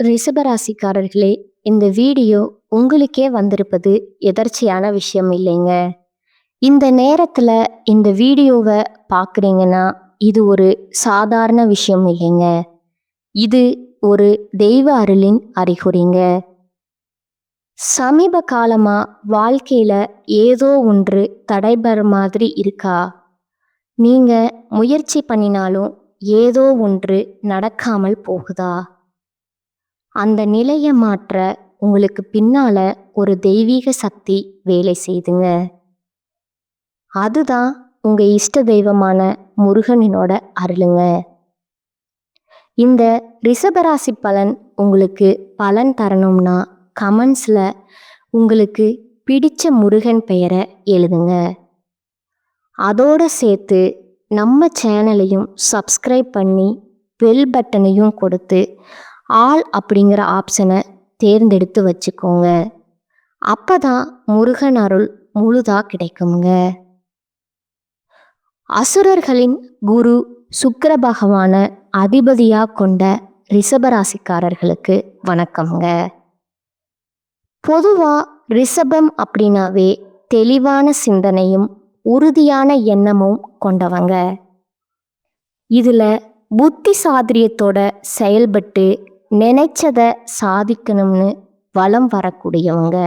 ரிஷபராசிக்காரர்களே, இந்த வீடியோ உங்களுக்கே வந்திருப்பது எதர்ச்சியான விஷயம் இல்லைங்க. இந்த நேரத்துல இந்த வீடியோவை பார்க்குறீங்கன்னா இது ஒரு சாதாரண விஷயம் இல்லைங்க. இது ஒரு தெய்வ அருளின் அறிகுறிங்க. சமீப காலமா வாழ்க்கையில ஏதோ ஒன்று தடைபெற மாதிரி இருக்கா? நீங்க முயற்சி பண்ணினாலும் ஏதோ ஒன்று நடக்காமல் போகுதா? அந்த நிலையை மாற்ற உங்களுக்கு பின்னால ஒரு தெய்வீக சக்தி வேலை செய்துங்க. அதுதான் உங்க இஷ்ட தெய்வமான முருகனினோட அருளுங்க. இந்த ரிஷபராசி பலன் உங்களுக்கு பலன் தரணும்னா கமெண்ட்ஸ்ல உங்களுக்கு பிடிச்ச முருகன் பெயரை எழுதுங்க. அதோட சேர்த்து நம்ம சேனலையும் சப்ஸ்கிரைப் பண்ணி பெல் பட்டனையும் கொடுத்து ஆல் அப்படிங்கிற ஆப்ஷனை தேர்ந்தெடுத்து வச்சுக்கோங்க. அப்பதான் முருகன் அருள் முழுதா கிடைக்குங்க. அசுரர்களின் குரு சுக்கிர பகவான அதிபதியா கொண்ட ரிஷபராசிக்காரர்களுக்கு வணக்கம்ங்க. பொதுவா ரிஷபம் அப்படின்னாவே தெளிவான சிந்தனையும் உறுதியான எண்ணமும் கொண்டவங்க. இதுல புத்தி சாதுரியத்தோட செயல்பட்டு நினைச்சதை சாதிக்கணும்னு வலம் வரக்கூடியவங்க.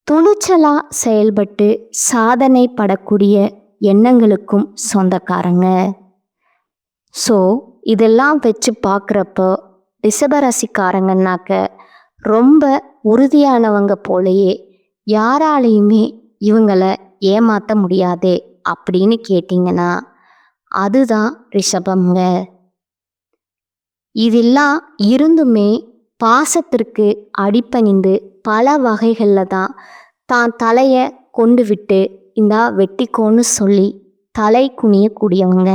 துணிச்சலா செயல்பட்டு சாதனை படக்கூடிய எண்ணங்களுக்கும் சொந்தக்காரங்க. ஸோ இதெல்லாம் வச்சு பார்க்குறப்போ ரிஷபராசிக்காரங்கன்னாக்க ரொம்ப உறுதியானவங்க போலயே யாராலையுமே இவங்களை ஏமாற்ற முடியாதே அப்படின்னு கேட்டிங்கன்னா அதுதான் ரிஷபம்ங்க. இதெல்லாம் இருந்துமே பாசத்திற்கு அடிபணிந்து பல வகைகளில் தான் தலையை கொண்டு விட்டு இந்தா வெட்டிக்கோன்னு சொல்லி தலை குனியக்கூடியவங்க.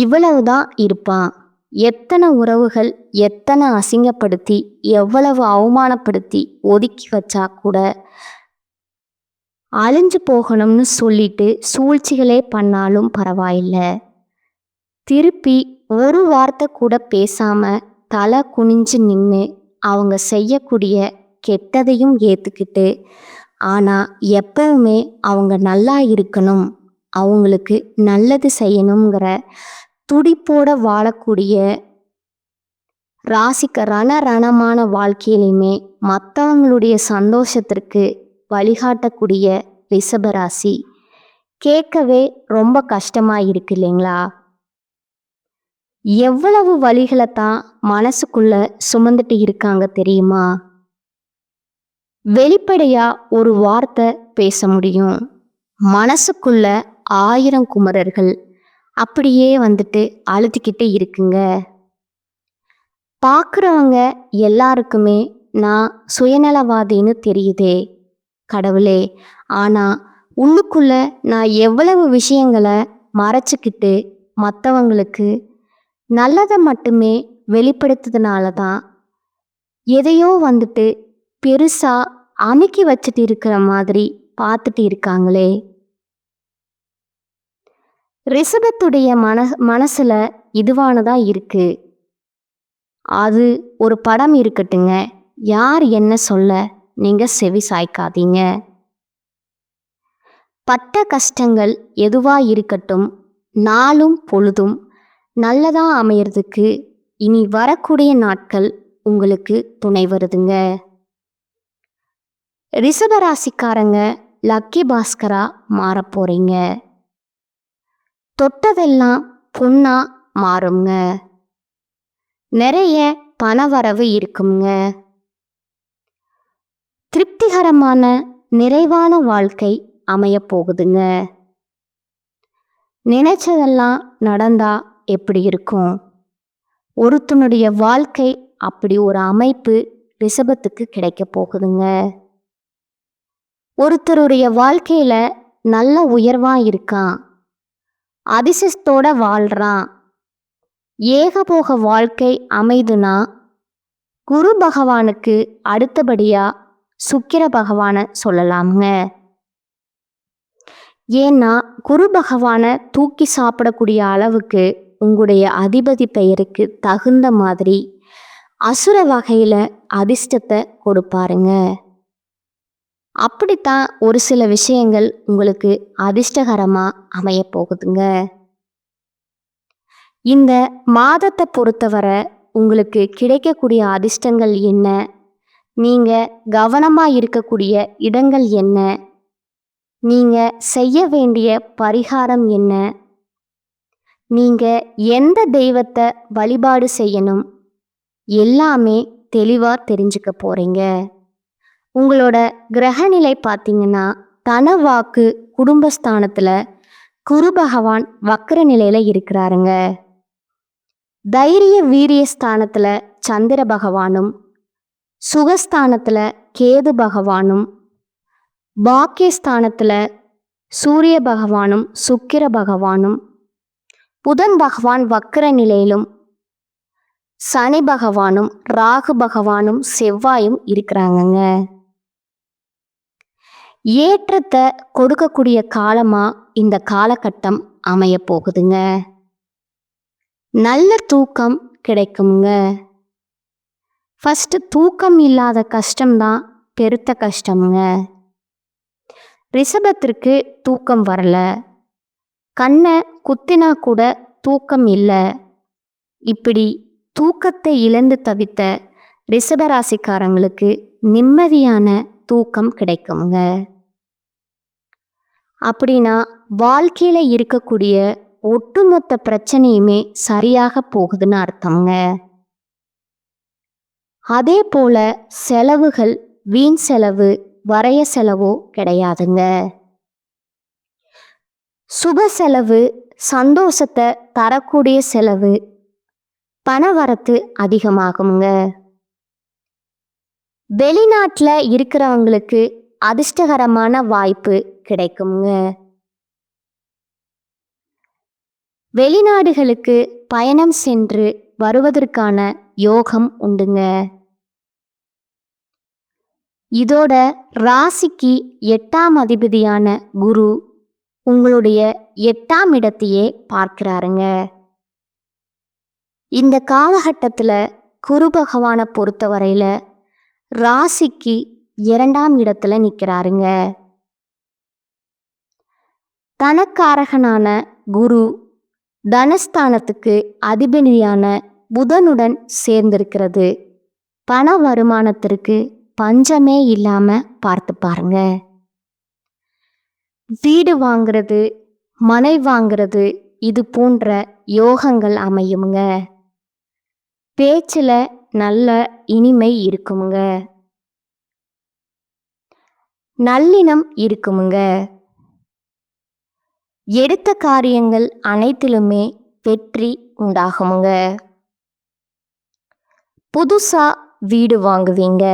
இவ்வளவுதான் இருப்பான். எத்தனை உறவுகள் எத்தனை அசிங்கப்படுத்தி எவ்வளவு அவமானப்படுத்தி ஒதுக்கி வச்சா கூட அழிஞ்சு போகணும்னு சொல்லிட்டு சூழ்ச்சிகளே பண்ணாலும் பரவாயில்லை, திருப்பி ஒரு வார்த்தை கூட பேசாம தலை குனிஞ்சு நின்று அவங்க செய்யக்கூடிய கெட்டதையும் ஏற்றுக்கிட்டு ஆனால் எப்பவுமே அவங்க நல்லா இருக்கணும், அவங்களுக்கு நல்லது செய்யணுங்கிற துடிப்போட வாழக்கூடிய ராசிக்கு ரணமான வாழ்க்கையிலுமே மற்றவங்களுடைய சந்தோஷத்திற்கு வழிகாட்டக்கூடிய ரிஷபராசி கேட்கவே ரொம்ப கஷ்டமா இருக்கு இல்லைங்களா? எவ்வளவு வழிகளை தான் மனசுக்குள்ள சுமந்துட்டு இருக்காங்க தெரியுமா? வெளிப்படையா ஒரு வார்த்தை பேச முடியும், மனசுக்குள்ள 1000 குமரர்கள் அப்படியே வந்துட்டு அழுத்திக்கிட்டு இருக்குங்க. பார்க்குறவங்க எல்லாருக்குமே நான் சுயநலவாதின்னு தெரியுதே கடவுளே, ஆனால் உள்ளுக்குள்ள நான் எவ்வளவு விஷயங்களை மறைச்சிக்கிட்டு மற்றவங்களுக்கு நல்லதை மட்டுமே வெளிப்படுத்துறதுனால தான் எதையோ வந்துட்டு பெருசாக அமுக்கி வச்சுட்டு இருக்கிற மாதிரி பார்த்துட்டு இருக்காங்களே. ரிஷபத்துடைய மனசுல இதுவானதான் இருக்கு. அது ஒரு படம் இருக்கட்டுங்க, யார் என்ன சொல்ல நீங்க செவி சாய்க்காதீங்க. பட்ட கஷ்டங்கள் எதுவா இருக்கட்டும், நாளும் பொழுதும் நல்லதா அமையறதுக்கு இனி வரக்கூடிய நாட்கள் உங்களுக்கு துணை வருதுங்க. ரிஷபராசிக்காரங்க லக்கி பாஸ்கரா மாற போறீங்க. தொட்டதெல்லாம் பொண்ணா மாறுங்க. நிறைய பணவரவு இருக்குங்க. திருப்திகரமான நிறைவான வாழ்க்கை அமைய போகுதுங்க. நினைச்சதெல்லாம் நடந்தா எப்படி இருக்கும்? ஒருத்தனுடைய வாழ்க்கை அப்படி ஒரு அமைப்பு ரிஷபத்துக்கு கிடைக்க போகுதுங்க. ஒருத்தருடைய வாழ்க்கையில நல்ல உயர்வா இருக்கான், அதிர்ஷ்டத்தோட வாழ்றான், ஏகபோக வாழ்க்கை அமைதுனா குரு பகவானுக்கு அடுத்தபடியா சுக்கிர பகவானை சொல்லலாமுங்க. ஏன்னா குரு பகவானை தூக்கி சாப்பிடக்கூடிய அளவுக்கு உங்களுடைய அதிபதி பெயருக்கு தகுந்த மாதிரி அசுர வகையில் அதிர்ஷ்டத்தை கொடுப்பாருங்க. அப்படித்தான் ஒரு சில விஷயங்கள் உங்களுக்கு அதிர்ஷ்டகரமாக அமைய போகுதுங்க. இந்த மாதத்தை பொறுத்தவரை உங்களுக்கு கிடைக்கக்கூடிய அதிர்ஷ்டங்கள் என்ன, நீங்கள் கவனமாக இருக்கக்கூடிய இடங்கள் என்ன, நீங்கள் செய்ய வேண்டிய பரிகாரம் என்ன, நீங்கள் எந்த தெய்வத்தை வழிபாடு செய்யணும், எல்லாமே தெளிவாக தெரிஞ்சுக்க போகிறீங்க. உங்களோட கிரகநிலை பார்த்தீங்கன்னா தனவாக்கு குடும்பஸ்தானத்தில் குரு பகவான் வக்ர நிலையில் இருக்கிறாருங்க. தைரிய வீரிய ஸ்தானத்தில் சந்திர பகவானும், சுகஸ்தானத்தில் கேது பகவானும், பாக்கியஸ்தானத்தில் சூரிய பகவானும் சுக்கிர பகவானும், புதன் பகவான் வக்ர நிலையிலும் சனி பகவானும் ராகு பகவானும் செவ்வாயும் இருக்கிறாங்கங்க. ஏற்றத்தை கொடுக்கக்கூடிய காலமாக இந்த காலகட்டம் அமைய போகுதுங்க. நல்ல தூக்கம் கிடைக்குங்க. ஃபஸ்ட்டு தூக்கம் இல்லாத கஷ்டம்தான் பெருத்த கஷ்டமுங்க. ரிஷபத்திற்கு தூக்கம் வரல, கண்ணை குத்தினா கூட தூக்கம் இல்லை, இப்படி தூக்கத்தை இழந்து தவித்த ரிஷபராசிக்காரங்களுக்கு நிம்மதியான தூக்கம் கிடைக்குங்க. அப்படின்னா வாழ்க்கையில் இருக்கக்கூடிய ஒட்டுமொத்த பிரச்சனையுமே சரியாக போகுதுன்னு அர்த்தம்ங்க. அதே போல செலவுகள் வீண் செலவு வரைய செலவோ கிடையாதுங்க. சுப செலவு, சந்தோஷத்தை தரக்கூடிய செலவு, பணவரத்து அதிகமாகுங்க. வெளிநாட்டில் இருக்கிறவங்களுக்கு அதிர்ஷ்டகரமான வாய்ப்பு கிடைக்குங்க. வெளிநாடுகளுக்கு பயணம் சென்று வருவதற்கான யோகம் உண்டுங்க. இதோட ராசிக்கு 8ஆம் அதிபதியான குரு உங்களுடைய 8ஆம் இடத்தையே பார்க்கிறாருங்க. இந்த காலகட்டத்தில் குரு பகவானை பொறுத்தவரையில் ராசிக்கு 2ஆம் இடத்துல நிற்கிறாருங்க. தனக்காரகனான குரு தனஸ்தானத்துக்கு அதிபதியான புதனுடன் சேர்ந்திருக்கிறது பண வருமானத்திற்கு பஞ்சமே இல்லாமல் பார்த்து பாருங்க. வீடு வாங்கிறது, மனை வாங்கிறது, இது போன்ற யோகங்கள் அமையுங்க. பேச்சில் நல்ல இனிமை இருக்குமுங்க, நல்லினம் இருக்குமுங்க. எடுத்த காரியங்கள் அனைத்திலுமே வெற்றி உண்டாகுமுங்க. புதுசா வீடு வாங்குவீங்க,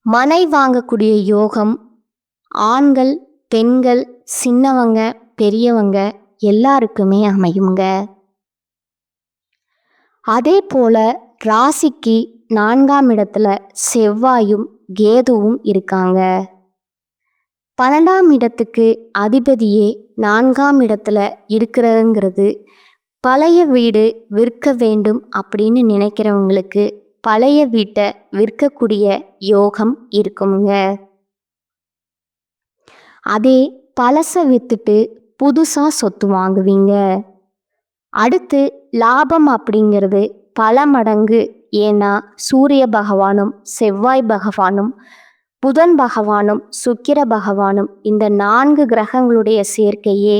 மனை வாங்கக்கூடிய யோகம் ஆண்கள் பெண்கள் சின்னவங்க பெரியவங்க எல்லாருக்குமே அமையுங்க. அதே போல ராசிக்கு 4ஆம் இடத்துல செவ்வாயும் கேதுவும் இருக்காங்க. 12ஆம் இடத்துக்கு அதிபதியே 4ஆம் இடத்துல இருக்கிறதுங்கிறது பழைய வீடு விற்க வேண்டும் அப்படின்னு நினைக்கிறவங்களுக்கு பழைய வீட்டை விற்கக்கூடிய யோகம் இருக்குங்க. அதே பழசை விற்றுட்டு புதுசாக சொத்து வாங்குவீங்க. அடுத்து லாபம் அப்படிங்கிறது பல மடங்கு. ஏன்னா சூரிய பகவானும் செவ்வாய் பகவானும் புதன் பகவானும் சுக்கிர பகவானும் இந்த 4 கிரகங்களுடைய சேர்க்கையே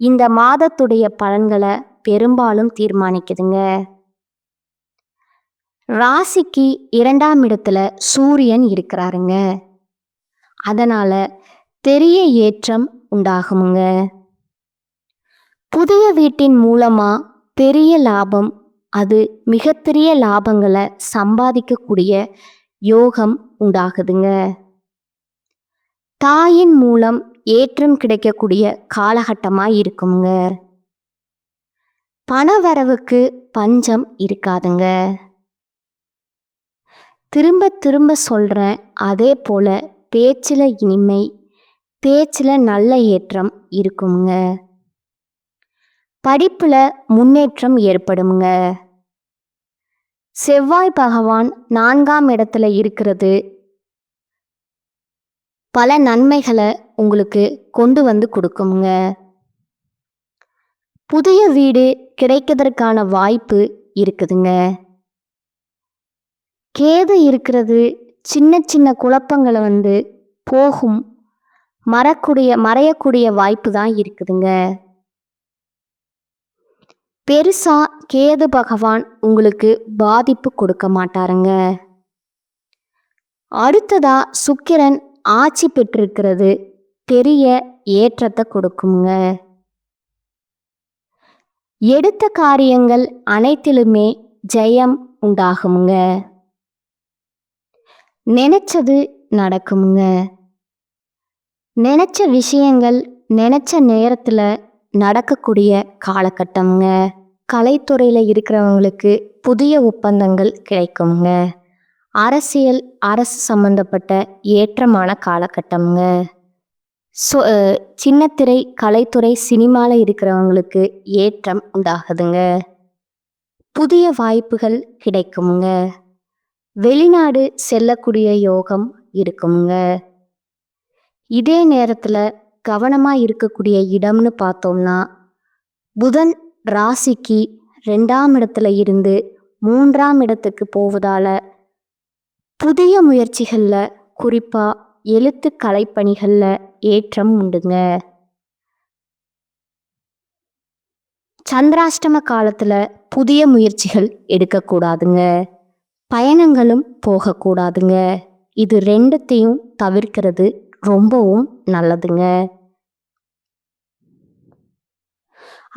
இந்த மாதத்துடைய பலன்களை பெரும்பாலும் தீர்மானிக்குதுங்க. ராசிக்கு 2ஆம் இடத்துல சூரியன் இருக்கிறாருங்க. அதனால பெரிய ஏற்றம் உண்டாகுமுங்க. புதிய வீட்டின் மூலமா பெரிய லாபம், அது மிகப்பெரிய லாபங்களை சம்பாதிக்கக்கூடிய யோகம் உண்டாகுதுங்க. தாயின் மூலம் ஏற்றம் கிடைக்கக்கூடிய காலகட்டமாக இருக்குங்க. பணவரவுக்கு பஞ்சம் இருக்காதுங்க. திரும்ப திரும்ப சொல்கிறேன், அதே போல் பேச்சில் இனிமை, பேச்சில் நல்ல ஏற்றம் இருக்குங்க. படிப்புல முன்னேற்றம் ஏற்படுங்க. செவ்வாய் பகவான் 4ஆம் இடத்துல இருக்கிறது பல நன்மைகளை உங்களுக்கு கொண்டு வந்து கொடுக்குங்க. புதிய வீடு கிடைக்கிறதுக்கான வாய்ப்பு இருக்குதுங்க. கேது இருக்கிறது சின்ன சின்ன குழப்பங்களை போகும் மறையக்கூடிய வாய்ப்பு தான் இருக்குதுங்க. பெருசா கேது பகவான் உங்களுக்கு பாதிப்பு கொடுக்க மாட்டாருங்க. அடுத்ததா சுக்கிரன் ஆட்சி பெற்றிருக்கிறது பெரிய ஏற்றத்தை கொடுக்குங்க. எடுத்த காரியங்கள் அனைத்திலுமே ஜெயம் உண்டாகுங்க. நினைச்சது நடக்குங்க. நினைச்ச விஷயங்கள் நினைச்ச நேரத்துல நடக்கக்கூடிய காலகட்டம்ங்க. கலைத்துறையில இருக்கிறவங்களுக்கு புதிய ஒப்பந்தங்கள் கிடைக்குங்க. அரசு சம்பந்தப்பட்ட ஏற்றமான காலகட்டம்ங்க. சின்னத்திரை கலைத்துறை சினிமாவில் இருக்கிறவங்களுக்கு ஏற்றம் உண்டாகுதுங்க. புதிய வாய்ப்புகள் கிடைக்குங்க. வெளிநாடு செல்லக்கூடிய யோகம் இருக்குங்க. இதே நேரத்தில் கவனமாக இருக்கக்கூடிய இடம்னு பார்த்தோம்னா புதன் ராசிக்கு 2ஆம் இடத்துல இருந்து 3ஆம் இடத்துக்கு போவதால புதிய முயற்சிகளில் குறிப்பாக எழுத்து கலைப்பணிகளில் ஏற்றம் உண்டுங்க. சந்திராஷ்டம காலத்தில் புதிய முயற்சிகள் எடுக்கக்கூடாதுங்க. பயணங்களும் போகக்கூடாதுங்க. இது 2த்தையும் தவிர்க்கிறது ரொம்பவும் நல்லதுங்க.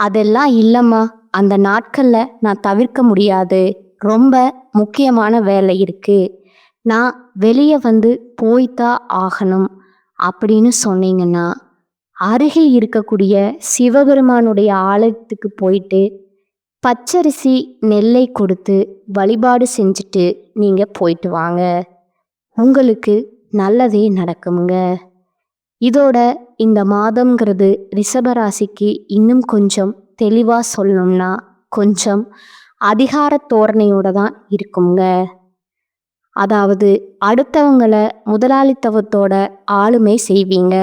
அதெல்லாம் இல்லைம்மா, அந்த நாட்களில் நான் தவிர்க்க முடியாது, ரொம்ப முக்கியமான வேலை இருக்குது, நான் வெளியே போய்தான் ஆகணும் அப்படின்னு சொன்னீங்கன்னா அருகில் இருக்கக்கூடிய சிவபெருமானுடைய ஆலயத்துக்கு போயிட்டு பச்சரிசி நெல்லை கொடுத்து வழிபாடு செஞ்சுட்டு நீங்கள் போயிட்டு வாங்க. உங்களுக்கு நல்லதே நடக்குங்க. இதோட இந்த மாதம்ங்கிறது ரிஷபராசிக்கு இன்னும் கொஞ்சம் தெளிவாக சொல்லணும்னா கொஞ்சம் அதிகார தோரணையோட தான் இருக்குங்க. அதாவது அடுத்தவங்களை முதலாளித்துவத்தோட ஆளுமை செய்வீங்க.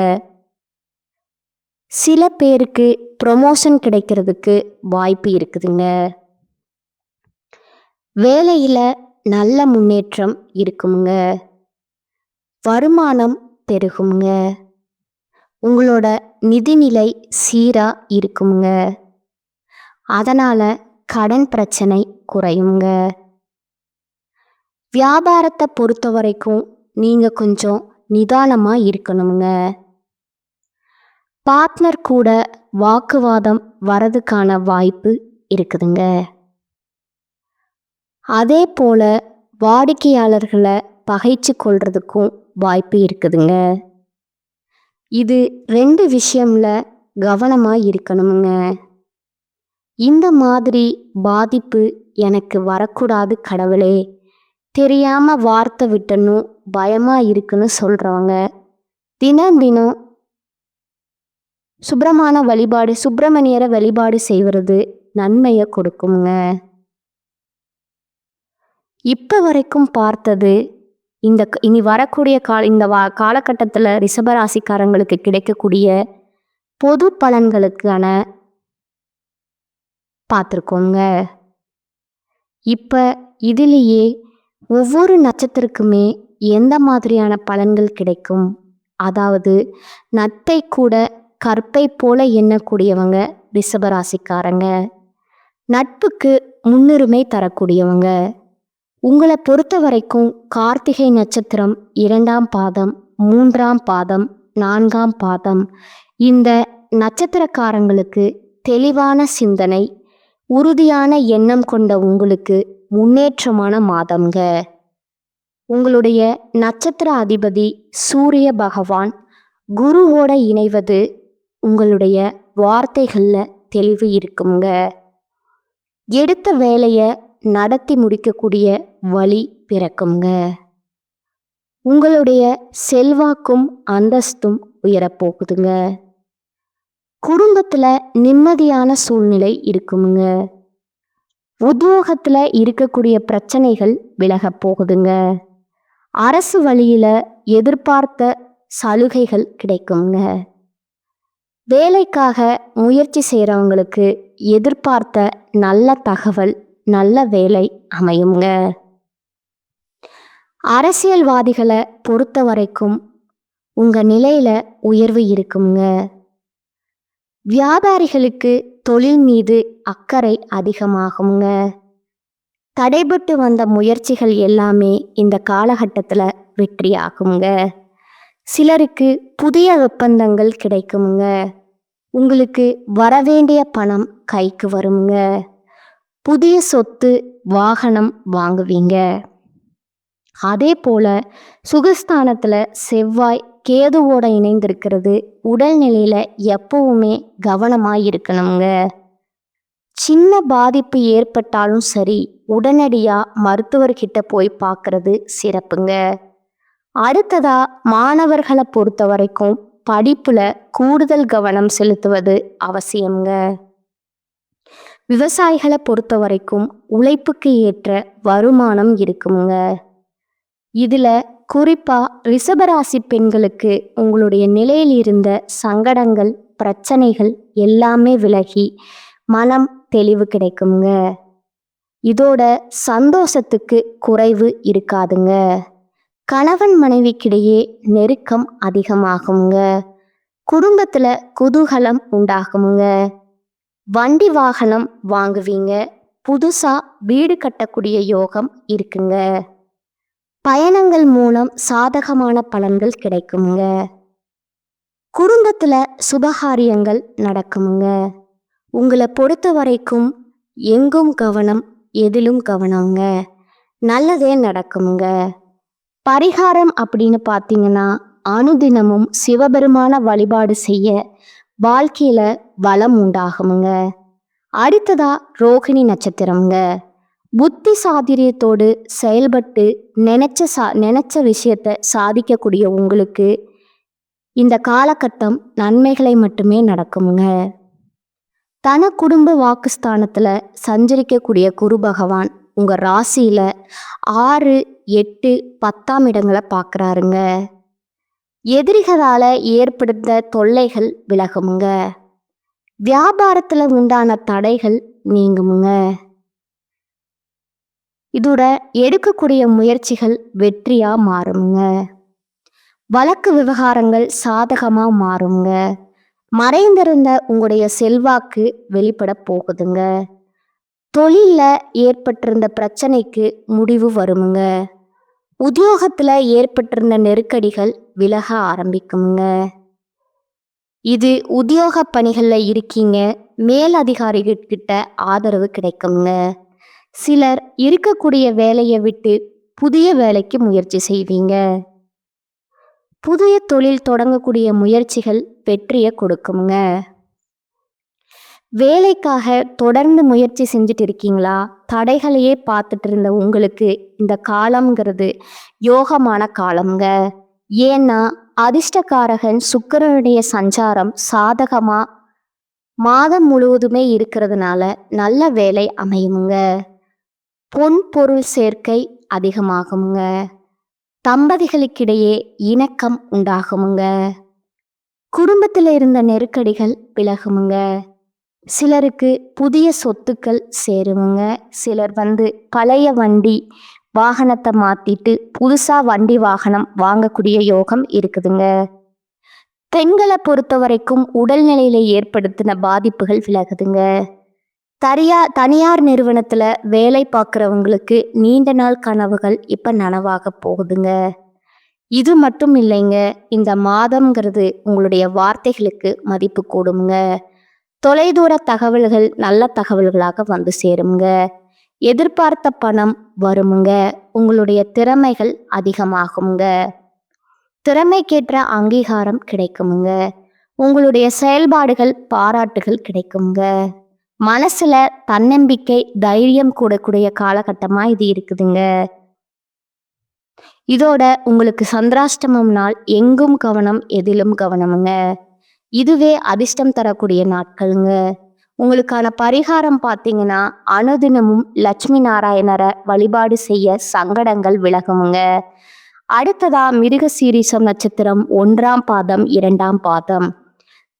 சில பேருக்கு ப்ரொமோஷன் கிடைக்கிறதுக்கு வாய்ப்பு இருக்குதுங்க. வேலையில் நல்ல முன்னேற்றம் இருக்குங்க. வருமானம் பெருகுங்க. உங்களோட நிதிநிலை சீராக இருக்குங்க. அதனால் கடன் பிரச்சனை குறையுங்க. வியாபாரத்தை பொறுத்த வரைக்கும் நீங்கள் கொஞ்சம் நிதானமாக இருக்கணுங்க. பார்ட்னர் கூட வாக்குவாதம் வரதுக்கான வாய்ப்பு இருக்குதுங்க. அதே போல் வாடிக்கையாளர்களை பகைச்சு கொள்றதுக்கும் வாய்ப்பு இருக்குதுங்க. இது 2 விஷயம்ல கவனமாக இருக்கணுங்க. இந்த மாதிரி பாதிப்பு எனக்கு வரக்கூடாது கடவுளே, தெரியாமல் வார்த்தை விட்டணும், பயமாக இருக்குன்னு சொல்கிறவங்க தினம் சுப்பிரமணியரை வழிபாடு செய்வது நன்மையை கொடுக்குங்க. இப்போ வரைக்கும் பார்த்தது இனி வரக்கூடிய இந்த காலகட்டத்தில் ரிஷபராசிக்காரங்களுக்கு கிடைக்கக்கூடிய பொது பலன்களுக்கான பார்த்துருக்கோங்க. இப்போ இதிலேயே ஒவ்வொரு நட்சத்திரக்குமே எந்த மாதிரியான பலன்கள் கிடைக்கும், அதாவது நட்பை கூட கற்பை போல எண்ணக்கூடியவங்க ரிஷபராசிக்காரங்க. நட்புக்கு முன்னுரிமை தரக்கூடியவங்க. உங்களை பொறுத்த வரைக்கும் கார்த்திகை நட்சத்திரம் 2ஆம் பாதம், 3ஆம் பாதம், 4ஆம் பாதம் இந்த நட்சத்திரக்காரங்களுக்கு தெளிவான சிந்தனை, உறுதியான எண்ணம் கொண்ட உங்களுக்கு முன்னேற்றமான மாதம்ங்க. உங்களுடைய நட்சத்திர அதிபதி சூரிய பகவான் குருவோட இணைவது உங்களுடைய வார்த்தைகளில் தெளிவு இருக்குங்க. எடுத்த வேலையை நடத்தி முடிக்கக்கூடிய வழி பிறக்குங்க. உங்களுடைய செல்வாக்கும் அந்தஸ்தும் உயரப்போகுதுங்க. குடும்பத்துல நிம்மதியான சூழ்நிலை இருக்குமுங்க. உத்தியோகத்துல இருக்கக்கூடிய பிரச்சனைகள் விலக போகுதுங்க. அரசு வழியில எதிர்பார்த்த சலுகைகள் கிடைக்குங்க. வேலைக்காக முயற்சி செய்கிறவங்களுக்கு எதிர்பார்த்த நல்ல தகவல், நல்ல வேலை அமையுங்க. அரசியல்வாதிகளை பொறுத்த வரைக்கும் உங்க நிலையில உயர்வு இருக்குங்க. வியாபாரிகளுக்கு தொழில் மீது அக்கறை அதிகமாகுங்க. தடைபட்டு வந்த முயற்சிகள் எல்லாமே இந்த காலகட்டத்தில் வெற்றியாகுங்க. சிலருக்கு புதிய ஒப்பந்தங்கள் கிடைக்குங்க. உங்களுக்கு வரவேண்டிய பணம் கைக்கு வருங்க. புதிய சொத்து, வாகனம் வாங்குவீங்க. அதே போல சுகஸ்தானத்தில் செவ்வாய் கேதுவோட இணைந்திருக்கிறது உடல்நிலையில எப்பவுமே கவனமாக இருக்கணுங்க. சின்ன பாதிப்பு ஏற்பட்டாலும் சரி, உடனடியாக மருத்துவர்கிட்ட போய் பார்க்கறது சிறப்புங்க. அடுத்ததா மாணவர்களை பொறுத்த வரைக்கும் படிப்புல கூடுதல் கவனம் செலுத்துவது அவசியம்ங்க. விவசாயிகளை பொறுத்த வரைக்கும் உழைப்புக்கு ஏற்ற வருமானம் இருக்குங்க. இதுல குறிப்பா ரிஷபராசி பெண்களுக்கு உங்களுடைய நிலையில் இருந்த சங்கடங்கள், பிரச்சனைகள் எல்லாமே விலகி மனம் தெளிவு கிடைக்குங்க. இதோட சந்தோஷத்துக்கு குறைவு இருக்காதுங்க. கணவன் மனைவிக்கிடையே நெருக்கம் அதிகமாகுங்க. குடும்பத்துல குதூகலம் உண்டாகுங்க. வண்டி வாகனம் வாங்குவீங்க. புதுசா வீடு கட்டக்கூடிய யோகம் இருக்குங்க. பயணங்கள் மூலம் சாதகமான பலன்கள் கிடைக்குங்க. குடும்பத்துல சுபகாரியங்கள் நடக்குங்க. உங்களை பொறுத்த வரைக்கும் எங்கும் கவனம், எதிலும் கவனங்க. நல்லதே நடக்குங்க. பரிகாரம் அப்படின்னு பார்த்தீங்கன்னா, அனுதினமும் சிவபெருமான வழிபாடு செய்ய வாழ்க்கையில வளம் உண்டாகுங்க. அடுத்ததா ரோகிணி நட்சத்திரம்ங்க. புத்தி சாதுரியத்தோடு செயல்பட்டு நினைச்ச விஷயத்தை சாதிக்கக்கூடிய உங்களுக்கு இந்த காலகட்டம் நன்மைகளை மட்டுமே நடக்குங்க. தன குடும்ப வாக்குஸ்தானத்துல சஞ்சரிக்கக்கூடிய குரு பகவான் உங்க ராசியில 6, 8, 10ஆம் இடங்களை பார்க்குறாருங்க. எதிரிகளால ஏற்படுத்த தொல்லைகள் விலகுமுங்க. வியாபாரத்துல உண்டான தடைகள் நீங்குமுங்க. இதோட எடுக்கக்கூடிய முயற்சிகள் வெற்றியா மாறுங்க. வழக்கு விவகாரங்கள் சாதகமா மாறுங்க. மறைந்திருந்த உங்களுடைய செல்வாக்கு வெளிப்பட போகுதுங்க. தொழில்ல ஏற்பட்டிருந்த பிரச்சனைக்கு முடிவு வருமுங்க. உத்தியோகத்துல ஏற்பட்டிருந்த நெருக்கடிகள் விலக ஆரம்பிக்குங்க. இது உத்தியோக பணிகள்ல இருக்கீங்க, மேல் அதிகாரிகிட்ட ஆதரவு கிடைக்குங்க. சிலர் இருக்கக்கூடிய வேலையை விட்டு புதிய வேலைக்கு முயற்சி செய்வீங்க. புதிய தொழில் தொடங்கக்கூடிய முயற்சிகள் வெற்றியை கொடுக்குங்க. வேலைக்காக தொடர்ந்து முயற்சி செஞ்சுட்டு இருக்கீங்களா? தடைகளையே பார்த்துட்டு இருந்த உங்களுக்கு இந்த காலம்ங்கிறது யோகமான காலம்ங்க. ஏன்னா அதிர்ஷ்டக்காரகன் சுக்கிரனுடைய சஞ்சாரம் சாதகமா மாதம் முழுவதுமே இருக்கிறதுனால நல்ல வேலை அமையுங்க. பொன் பொருள் சேர்க்கை அதிகமாகுங்க. தம்பதிகளுக்கிடையே இணக்கம் உண்டாகுமுங்க. குடும்பத்தில் இருந்த நெருக்கடிகள் விலகுமுங்க. சிலருக்கு புதிய சொத்துக்கள் சேருமுங்க. சிலர் பழைய வண்டி வாகனத்தை மாத்திட்டு புதுசா வண்டி வாகனம் வாங்கக்கூடிய யோகம் இருக்குதுங்க. பெண்களை பொறுத்த வரைக்கும் உடல்நிலையில ஏற்படுத்தின பாதிப்புகள் விலகுதுங்க. தனியார் நிறுவனத்துல வேலை பார்க்குறவங்களுக்கு நீண்ட நாள் கனவுகள் இப்ப நனவாக போகுதுங்க. இது மட்டும் இல்லைங்க, இந்த மாதம்ங்கிறது உங்களுடைய வார்த்தைகளுக்கு மதிப்பு கூடுங்க. தொலைதூர தகவல்கள் நல்ல தகவல்களாக வந்து சேருங்க. எதிர்பார்த்த பணம் வருமுங்க. உங்களுடைய திறமைகள் அதிகமாகுங்க. திறமைக்கேற்ற அங்கீகாரம் கிடைக்குமுங்க. உங்களுடைய செயல்பாடுகள் பாராட்டுகள் கிடைக்குங்க. மனசுல தன்னம்பிக்கை, தைரியம் கூடக்கூடிய காலகட்டமா இது இருக்குதுங்க. இதோட உங்களுக்கு சந்திராஷ்டமம் நாள் எங்கும் கவனம், எதிலும் கவனமுங்க. இதுவே அதிர்ஷ்டம் தரக்கூடிய நாட்களுங்க. உங்களுக்கான பரிகாரம் பார்த்தீங்கன்னா, அனுதினமும் லட்சுமி நாராயணரை வழிபாடு செய்ய சங்கடங்கள் விலகுமுங்க. அடுத்ததா மிருகசீரிஷம் நட்சத்திரம் 1ஆம் பாதம் 2ஆம் பாதம்.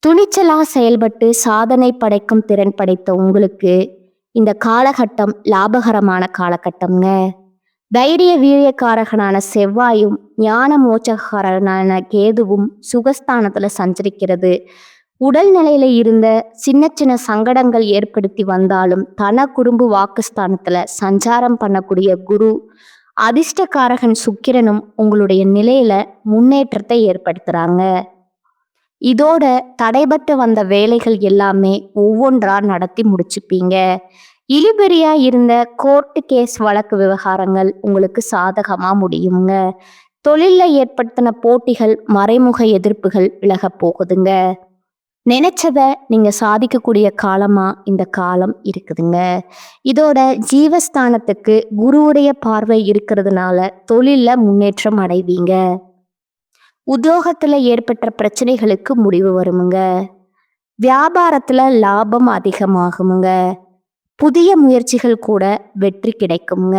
துணிச்சலா செயல்பட்டு சாதனை படைக்கும் திறன் படைத்த உங்களுக்கு இந்த காலகட்டம் லாபகரமான காலகட்டம்ங்க. தைரிய வீரியக்காரகனான செவ்வாயும் ஞான மோட்சகாரனான கேதுவும் சுகஸ்தானத்துல சஞ்சரிக்கிறது. உடல் நிலையில இருந்த சின்ன சின்ன சங்கடங்கள் ஏற்படுத்தி வந்தாலும் தன குடும்ப வாக்குஸ்தானத்துல சஞ்சாரம் பண்ணக்கூடிய குரு அதிர்ஷ்டக்காரகன் சுக்கிரனும் உங்களுடைய நிலையில முன்னேற்றத்தை ஏற்படுத்துறாங்க. இதோட தடைபட்டு வந்த வேலைகள் எல்லாமே ஒவ்வொன்றா நடத்தி முடிச்சுப்பீங்க. இழுபறியா இருந்த கோர்ட்டு கேஸ் வழக்கு விவகாரங்கள் உங்களுக்கு சாதகமா முடியுங்க. தொழில்ல ஏற்படுத்தின போட்டிகள் மறைமுக எதிர்ப்புகள் விலக போகுதுங்க. நினைச்சத நீங்க சாதிக்கக்கூடிய காலமா இந்த காலம் இருக்குதுங்க. இதோட ஜீவஸ்தானத்துக்கு குருவுடைய பார்வை இருக்கிறதுனால தொழில்ல முன்னேற்றம் அடைவீங்க. உத்தியோகத்துல ஏற்பட்ட பிரச்சனைகளுக்கு முடிவு வருமுங்க. வியாபாரத்துல லாபம் அதிகமாகுமுங்க. புதிய முயற்சிகள் கூட வெற்றி கிடைக்குங்க.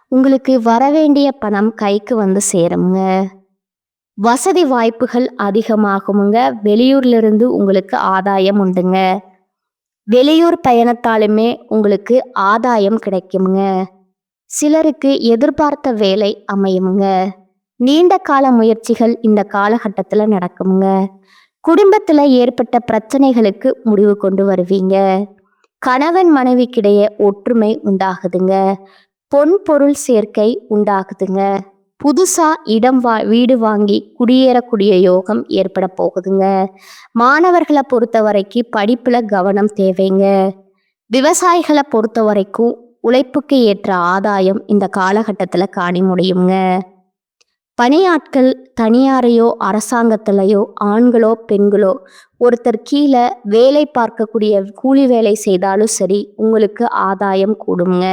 உங்களுக்கு வரவேண்டிய பணம் கைக்கு வந்து சேருங்க. வசதி வாய்ப்புகள் அதிகமாகுமுங்க. வெளியூர்ல இருந்து உங்களுக்கு ஆதாயம் உண்டுங்க. வெளியூர் பயணத்தாலுமே உங்களுக்கு ஆதாயம் கிடைக்குமுங்க. சிலருக்கு எதிர்பார்த்த வேலை அமையுமுங்க. நீண்ட கால முயற்சிகள் இந்த காலகட்டத்துல நடக்குமுங்க. குடும்பத்துல ஏற்பட்ட பிரச்சனைகளுக்கு முடிவு கொண்டு வருவீங்க. கணவன் மனைவிக்கிடையே ஒற்றுமை உண்டாகுதுங்க. பொன் பொருள் சேர்க்கை உண்டாகுதுங்க. புதுசா வீடு வாங்கி குடியேறக்கூடிய யோகம் ஏற்பட போகுதுங்க. மாணவர்களை பொறுத்த வரைக்கும் படிப்புல கவனம் தேவைங்க. விவசாயிகளை பொறுத்த வரைக்கும் உழைப்புக்கு ஏற்ற ஆதாயம் இந்த காலகட்டத்துல காண முடியுங்க. பணியாட்கள் தனியாரையோ அரசாங்கத்திலையோ ஆண்களோ பெண்களோ ஒருத்தர் கீழே வேலை பார்க்கக்கூடிய கூலி வேலை செய்தாலும் சரி உங்களுக்கு ஆதாயம் கூடுங்க.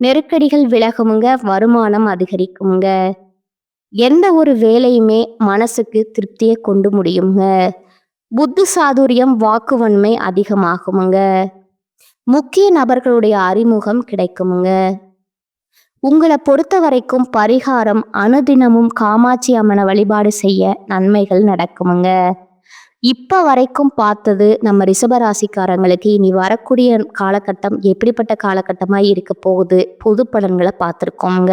நெருக்கடிகள் விலகுமுங்க. வருமானம் அதிகரிக்குங்க. எந்த ஒரு வேலையுமே மனசுக்கு திருப்தியை கொண்டு முடியுங்க. புத்தி சாதுரியம் வாக்குவன்மை அதிகமாகுமுங்க. முக்கிய நபர்களுடைய அறிமுகம் கிடைக்குமுங்க. உங்களை பொறுத்த வரைக்கும் பரிகாரம் அனுதினமும் காமாட்சி அம்மனை வழிபாடு செய்ய நன்மைகள் நடக்குமுங்க. இப்ப வரைக்கும் பார்த்தது நம்ம ரிஷபராசிக்காரங்களுக்கு இனி வரக்கூடிய காலகட்டம் எப்படிப்பட்ட காலகட்டமா இருக்க போகுது, பொது பலன்களை பார்த்துருக்கோங்க.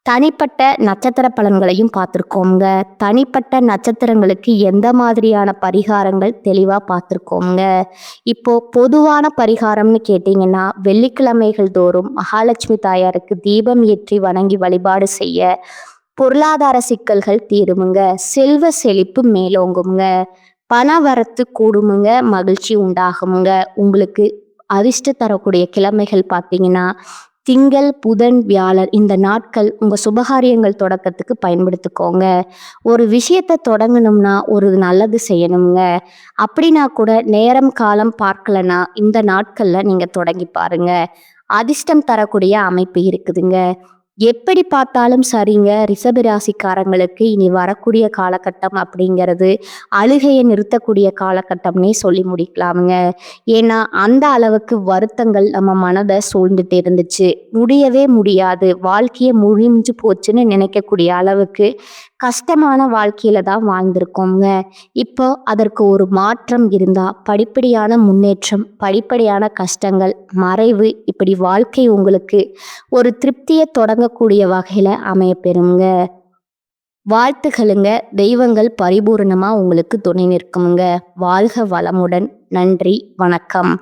தனிப்பட்ட நட்சத்திர பலன்களையும் பார்த்துருக்கோங்க. தனிப்பட்ட நட்சத்திரங்களுக்கு எந்த மாதிரியான பரிகாரங்கள் தெளிவாக பார்த்துருக்கோங்க. இப்போ பொதுவான பரிகாரம்னு கேட்டிங்கன்னா, வெள்ளிக்கிழமைகள் தோறும் மகாலட்சுமி தாயாருக்கு தீபம் ஏற்றி வணங்கி வழிபாடு செய்ய பொருளாதார சிக்கல்கள் தீருமுங்க. செல்வ செழிப்பு மேலோங்குங்க. பண வரத்து கூடுமுங்க. மகிழ்ச்சி உண்டாகுமுங்க. உங்களுக்கு அதிர்ஷ்ட தரக்கூடிய கிழமைகள் பார்த்தீங்கன்னா திங்கள் புதன் வியாழன். இந்த நாட்கள் உங்கள் சுபகாரியங்கள் தொடக்கத்துக்கு பயன்படுத்திக்கோங்க. ஒரு விஷயத்தை தொடங்கணும்னா ஒரு நல்லது செய்யணுங்க. அப்படின்னா கூட நேரம் காலம் பார்க்கலன்னா இந்த நாட்களில் நீங்கள் தொடங்கி பாருங்க. அதிர்ஷ்டம் தரக்கூடிய அமைப்பு இருக்குதுங்க. எப்படி பார்த்தாலும் சரிங்க, ரிஷபராசிக்காரங்களுக்கு இனி வரக்கூடிய காலகட்டம் அப்படிங்கிறது அழுகையை நிறுத்தக்கூடிய காலகட்டம்னே சொல்லி முடிக்கலாமுங்க. ஏன்னா அந்த அளவுக்கு வருத்தங்கள் நம்ம மனதை சூழ்ந்துட்டு இருந்துச்சு. முடியவே முடியாது, வாழ்க்கையை முடிஞ்சு போச்சுன்னு நினைக்கக்கூடிய அளவுக்கு கஷ்டமான வாழ்க்கையில தான் வாழ்ந்திருக்கோங்க. இப்போ அதற்கு ஒரு மாற்றம் இருந்தா படிப்படியான முன்னேற்றம், படிப்படியான கஷ்டங்கள் மறைவு, இப்படி வாழ்க்கை உங்களுக்கு ஒரு திருப்தியை தொடங்கக்கூடிய வகையில அமைய பெறுங்க. வாழ்த்துகளுங்க. தெய்வங்கள் பரிபூரணமா உங்களுக்கு துணை நிற்குமுங்க. வாழ்க வளமுடன். நன்றி, வணக்கம்.